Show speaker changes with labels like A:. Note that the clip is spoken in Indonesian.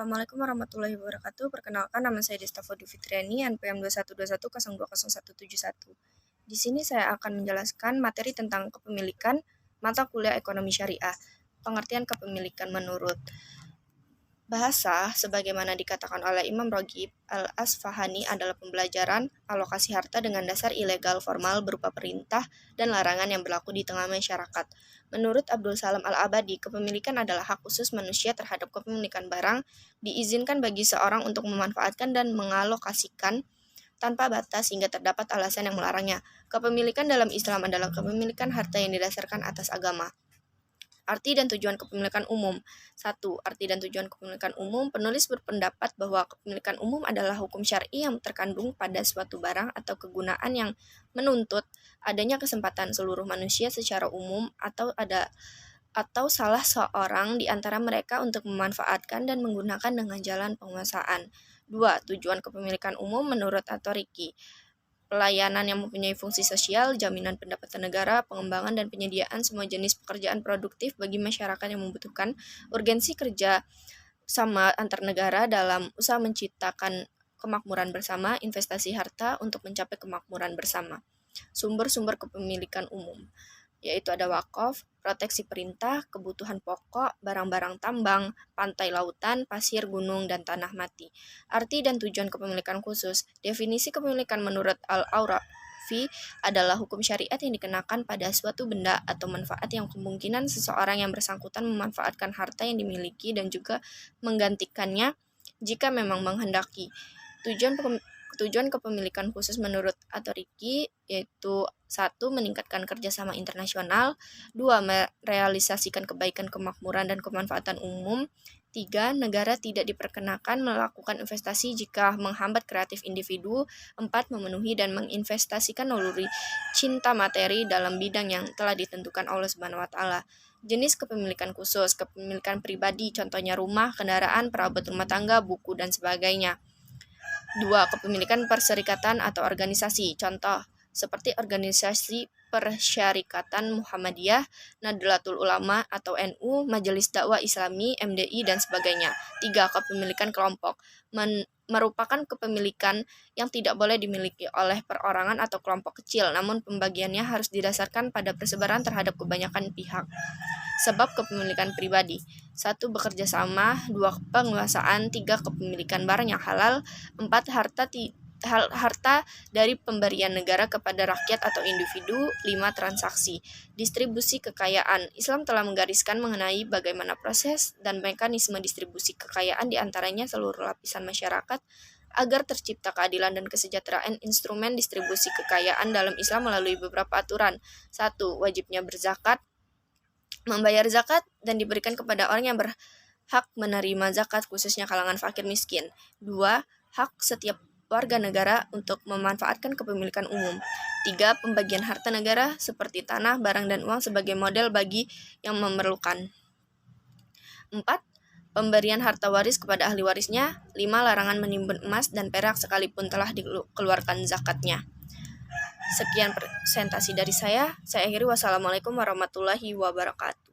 A: Assalamualaikum warahmatullahi wabarakatuh. Perkenalkan, nama saya Desta Fodri Fitriani, NPM 2121020171. Di sini saya akan menjelaskan materi tentang kepemilikan mata kuliah ekonomi syariah. Pengertian kepemilikan menurut bahasa, sebagaimana dikatakan oleh Imam Roghib Al-Asfahani, adalah pembelajaran alokasi harta dengan dasar ilegal formal berupa perintah dan larangan yang berlaku di tengah masyarakat. Menurut Abdul Salam Al-Abadi, kepemilikan adalah hak khusus manusia terhadap kepemilikan barang, diizinkan bagi seorang untuk memanfaatkan dan mengalokasikan tanpa batas hingga terdapat alasan yang melarangnya. Kepemilikan dalam Islam adalah kepemilikan harta yang didasarkan atas agama. Arti dan tujuan kepemilikan umum. 1. Arti dan tujuan kepemilikan umum. Penulis berpendapat bahwa kepemilikan umum adalah hukum syar'i yang terkandung pada suatu barang atau kegunaan yang menuntut adanya kesempatan seluruh manusia secara umum atau salah seorang di antara mereka untuk memanfaatkan dan menggunakan dengan jalan penguasaan. 2. Tujuan kepemilikan umum menurut At-Tariqi: pelayanan yang mempunyai fungsi sosial, jaminan pendapatan negara, pengembangan dan penyediaan semua jenis pekerjaan produktif bagi masyarakat yang membutuhkan, urgensi kerja sama antar negara dalam usaha menciptakan kemakmuran bersama, investasi harta untuk mencapai kemakmuran bersama. Sumber-sumber kepemilikan umum, yaitu ada wakaf, proteksi perintah, kebutuhan pokok, barang-barang tambang, pantai lautan, pasir, gunung, dan tanah mati. Arti dan tujuan kepemilikan khusus. Definisi kepemilikan menurut Al-Aurafi adalah hukum syariat yang dikenakan pada suatu benda atau manfaat yang kemungkinan seseorang yang bersangkutan memanfaatkan harta yang dimiliki dan juga menggantikannya jika memang menghendaki. Tujuan kepemilikan khusus menurut At-Tariqi yaitu 1. Meningkatkan kerjasama internasional, 2. Merealisasikan kebaikan, kemakmuran, dan kemanfaatan umum, 3. Negara tidak diperkenakan melakukan investasi jika menghambat kreatif individu, 4. Memenuhi dan menginvestasikan naluri cinta materi dalam bidang yang telah ditentukan Allah Subhanahu wa Ta'ala. Jenis kepemilikan khusus. Kepemilikan pribadi, contohnya rumah, kendaraan, perabot rumah tangga, buku, dan sebagainya. 2. Kepemilikan perserikatan atau organisasi, contoh seperti organisasi Persyarikatan Muhammadiyah, Nahdlatul Ulama atau NU, Majelis Dakwah Islami, MDI, dan sebagainya. 3. Kepemilikan kelompok, merupakan kepemilikan yang tidak boleh dimiliki oleh perorangan atau kelompok kecil, namun pembagiannya harus didasarkan pada persebaran terhadap kebanyakan pihak. Sebab kepemilikan pribadi: 1. Bekerja sama, 2. Penguasaan, 3. Kepemilikan barang yang halal, 4. Harta dari pemberian negara kepada rakyat atau individu, 5. Transaksi. Distribusi kekayaan. Islam telah menggariskan mengenai bagaimana proses dan mekanisme distribusi kekayaan di antaranya seluruh lapisan masyarakat agar tercipta keadilan dan kesejahteraan. Instrumen distribusi kekayaan dalam Islam melalui beberapa aturan. 1. Wajibnya berzakat, membayar zakat dan diberikan kepada orang yang berhak menerima zakat, khususnya kalangan fakir miskin. 2. Hak setiap warga negara untuk memanfaatkan kepemilikan umum. 3. Pembagian harta negara seperti tanah, barang, dan uang sebagai model bagi yang memerlukan. 4. Pemberian harta waris kepada ahli warisnya. 5. Larangan menimbun emas dan perak sekalipun telah dikeluarkan zakatnya. Sekian presentasi dari saya akhiri. Wassalamualaikum warahmatullahi wabarakatuh.